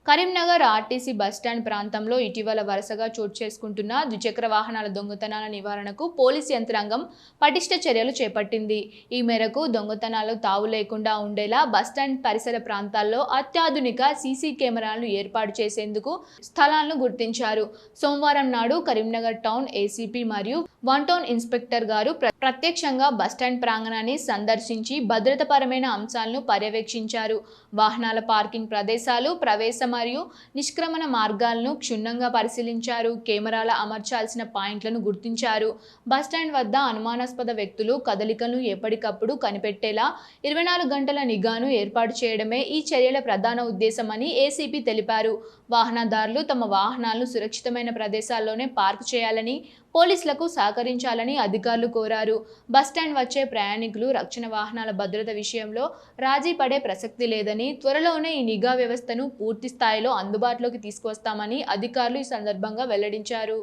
Karimnagar RTC bus stand ప్రాంతంలో ఇటీవల వరుసగా చోటు చేసుకుంటున్న ద్విచక్ర వాహనాల దొంగతనాల నివారణకు పోలీసు యంత్రాంగం పటిష్ట చర్యలు చేపట్టింది. ఈ మేరకు దొంగతనాలు తావు లేకుండా ఉండేలా బస్టాండ్ పరిసర ప్రాంతాల్లో అత్యాధునిక సీసీ కెమెరాలను ఏర్పాటు చేసేందుకు స్థలాలను గుర్తించారు. సోమవారం నాడు కరీంనగర్ టౌన్ ఏసీపీ మరియు వన్ టౌన్ ఇన్స్పెక్టర్ గారు ప్రత్యక్షంగా బస్టాండ్ ప్రాంగణాన్ని సందర్శించి భద్రతాపరమైన అంశాలను పర్యవేక్షించారు. వాహనాల పార్కింగ్ ప్రదేశాలు, ప్రవేశ మరియు నిష్క్రమణ మార్గాలను క్షుణ్ణంగా పరిశీలించారు. కెమెరాల అమర్చాల్సిన పాయింట్లను గుర్తించారు. బస్టాండ్ వద్ద అనుమానాస్పద వ్యక్తులు కదలికలను ఎప్పటికప్పుడు కనిపెట్టేలా 24 గంటల నిఘాను ఏర్పాటు చేయడమే ఈ చర్యల ప్రధాన ఉద్దేశమని ఏసీపీ తెలిపారు. వాహనదారులు తమ వాహనాలను సురక్షితమైన ప్రదేశాల్లోనే పార్క్ చేయాలని, పోలీసులకు సహకరించాలని అధికారులు కోరారు. బస్టాండ్ వచ్చే ప్రయాణికులు రక్షణ వాహనాల భద్రత విషయంలో రాజీ పడే ప్రసక్తి లేదని, త్వరలోనే ఈ నిఘా వ్యవస్థను పూర్తి స్థాయిలో అందుబాటులోకి తీసుకువస్తామని అధికారులు ఈ సందర్భంగా వెల్లడించారు.